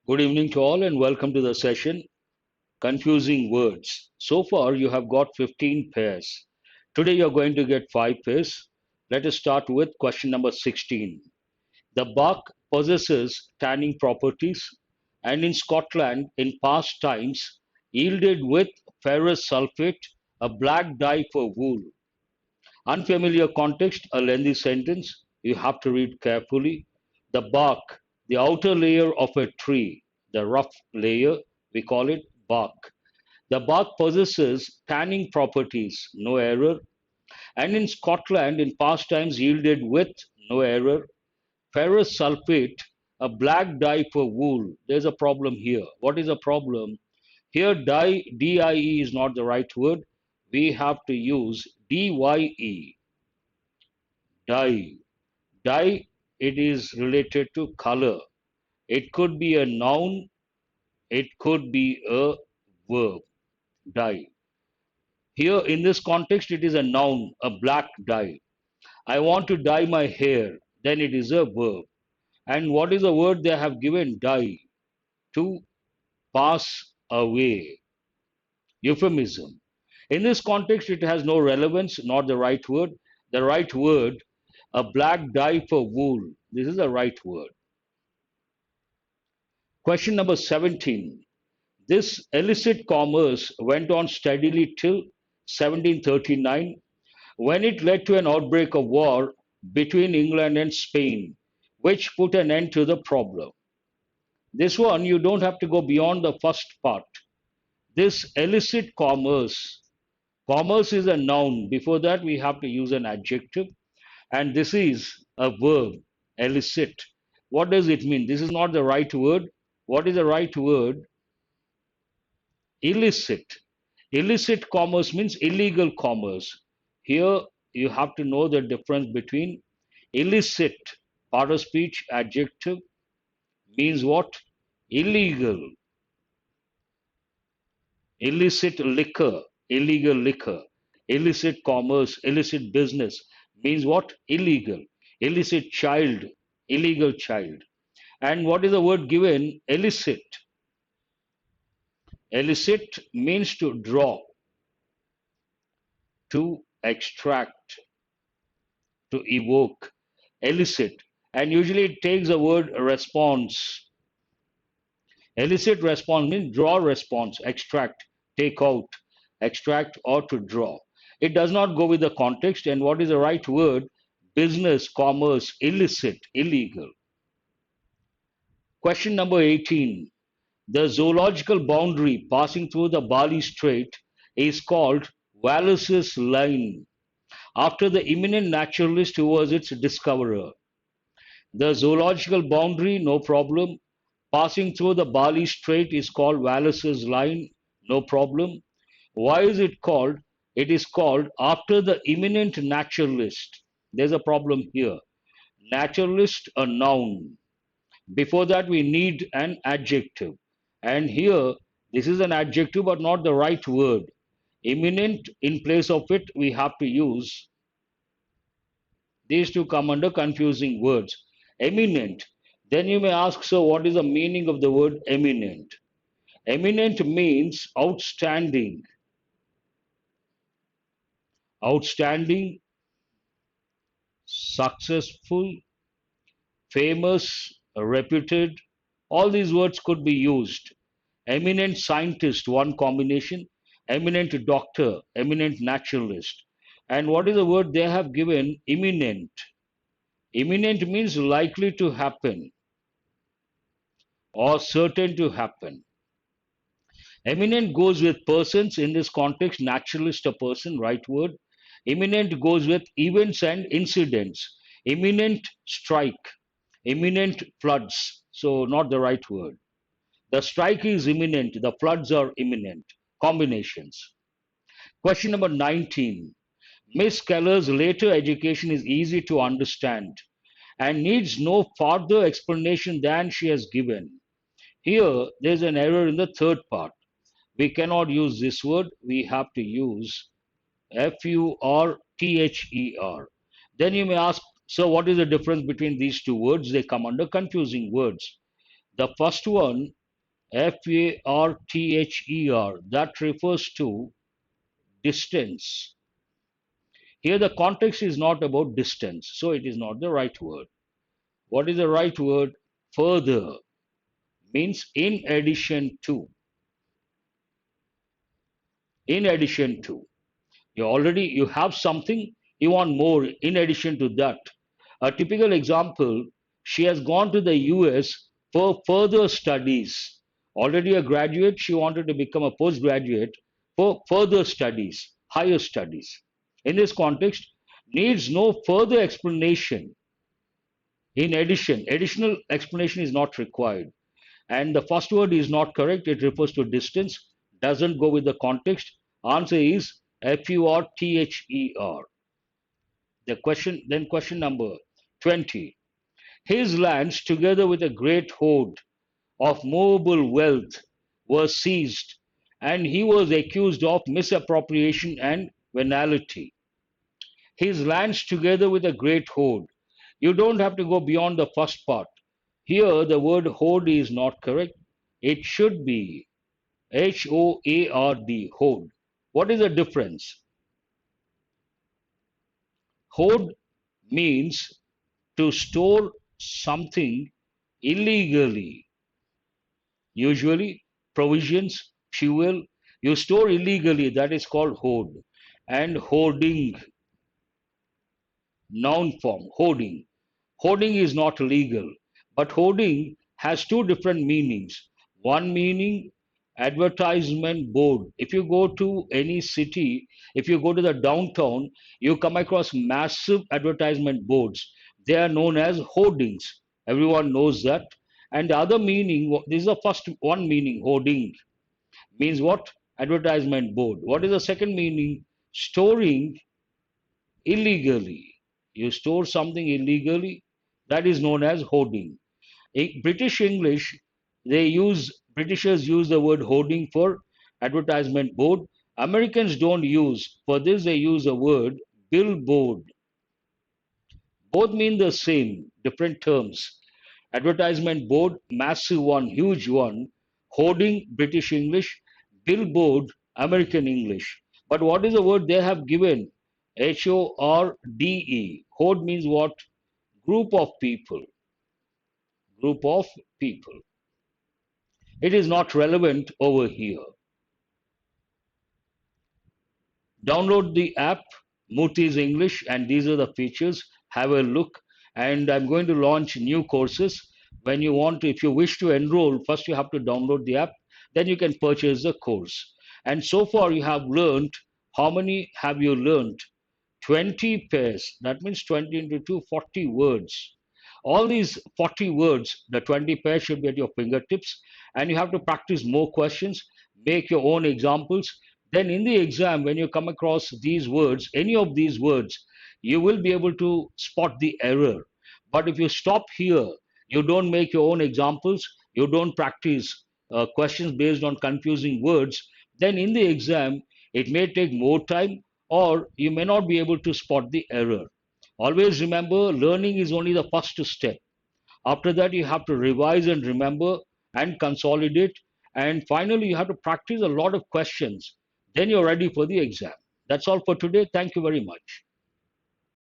Good evening to all and welcome to the session Confusing Words. So far, you have got 15 pairs. Today, you're going to get 5 pairs. Let us start with question number 16. The bark possesses tanning properties and in Scotland, in past times, yielded with ferrous sulfate, a black dye for wool. Unfamiliar context, a lengthy sentence. You have to read carefully. The bark, the outer layer of a tree, the rough layer, we call it bark. The bark possesses tanning properties, no error, and in Scotland in past times yielded with no error. Ferrous sulfate, a black dye for wool. There's a problem here. What is the problem? Here, dye, D-I-E is not the right word. We have to use D-Y-E, dye. Dye, it is related to color. It could be a noun, it could be a verb, dye. Here in this context, it is a noun, a black dye. I want to dye my hair, then it is a verb. And what is the word they have given? Dye. To pass away. Euphemism. In this context, it has no relevance, not the right word. The right word, a black dye for wool. This is the right word. Question number 17. This illicit commerce went on steadily till 1739, when it led to an outbreak of war between England and Spain, which put an end to the problem. This one, you don't have to go beyond the first part. This illicit commerce, commerce is a noun. Before that, we have to use an adjective, and this is a verb, illicit. What does it mean? This is not the right word. What is the right word? Illicit. Illicit commerce means illegal commerce. Here you have to know the difference between illicit, part of speech, adjective, means what? Illegal. Illicit liquor, illegal liquor. Illicit commerce, illicit business means what? Illegal. Illicit child, illegal child. And what is the word given? Illicit. Illicit means to draw, to extract, to evoke, elicit, and usually it takes the word response. Elicit response means draw response, extract, take out, extract, or to draw. It does not go with the context. And what is the right word? Business, commerce, illicit, illegal. Question number 18. The zoological boundary passing through the Bali Strait is called Wallace's Line, after the eminent naturalist who was its discoverer. The zoological boundary, no problem. Passing through the Bali Strait is called Wallace's Line, no problem. Why is it called? It is called after the eminent naturalist. There's a problem here. Naturalist, a noun. Before that, we need an adjective. And here, this is an adjective, but not the right word. Eminent, in place of it, we have to use these two come under confusing words. Eminent. Then you may ask, so what is the meaning of the word eminent? Eminent means outstanding. Outstanding, successful, famous, reputed. All these words could be used. Eminent scientist, one combination. Eminent doctor, eminent naturalist. And what is the word they have given? Imminent. Imminent means likely to happen or certain to happen. Eminent goes with persons. In this context, naturalist, a person, right word. Imminent goes with events and incidents. Imminent strike, imminent floods. So, not the right word. The strike is imminent, the floods are imminent. Combinations. Question number 19. Miss Keller's later education is easy to understand and needs no further explanation than she has given. Here, there's an error in the third part. We cannot use this word. We have to use further. Then you may ask, so what is the difference between these two words? They come under confusing words. The first one, FARTHER, that refers to distance. Here, the context is not about distance, so it is not the right word. What is the right word? Further means in addition to. In addition to. You have something, you want more in addition to that. A typical example, she has gone to the US for further studies. Already a graduate, she wanted to become a postgraduate for further studies, higher studies. In this context, needs no further explanation. In addition, additional explanation is not required. And the first word is not correct. It refers to distance, doesn't go with the context. Answer is FURTHER. Then question number 20. His lands, together with a great hoard of movable wealth, were seized, and he was accused of misappropriation and venality. His lands, together with a great hoard. You don't have to go beyond the first part. Here, the word hoard is not correct. It should be HOARD, hoard. What is the difference? Hoard means to store something illegally, usually provisions, fuel. You store illegally, that is called hoard. And hoarding, noun form, hoarding. Hoarding is not legal, but hoarding has two different meanings. One meaning, advertisement board. If you go to any city, if you go to the downtown, you come across massive advertisement boards. They are known as hoardings. Everyone knows that. And the other meaning, this is the first one meaning, hoarding means what? Advertisement board. What is the second meaning? Storing illegally. You store something illegally, that is known as hoarding. In British English, Britishers use the word hoarding for advertisement board. Americans don't use. For this, they use the word billboard. Both mean the same, different terms. Advertisement board, massive one, huge one. Hoarding, British English. Billboard, American English. But what is the word they have given? HORDE. Hoard means what? Group of people. Group of people. It is not relevant over here. Download the app, Murthy's English, and these are the features. Have a look. And I'm going to launch new courses. When you want to, if you wish to enroll, first you have to download the app, then you can purchase the course. And so far you have learned, how many have you learned? 20 pairs. That means 20 into 2, 40 words. All these 40 words, the 20 pairs should be at your fingertips, and you have to practice more questions, make your own examples. Then in the exam, when you come across these words, any of these words, you will be able to spot the error. But if you stop here, you don't make your own examples, you don't practice questions based on confusing words, then in the exam, it may take more time or you may not be able to spot the error. Always remember, learning is only the first step. After that, you have to revise and remember and consolidate. And finally, you have to practice a lot of questions. Then you're ready for the exam. That's all for today. Thank you very much.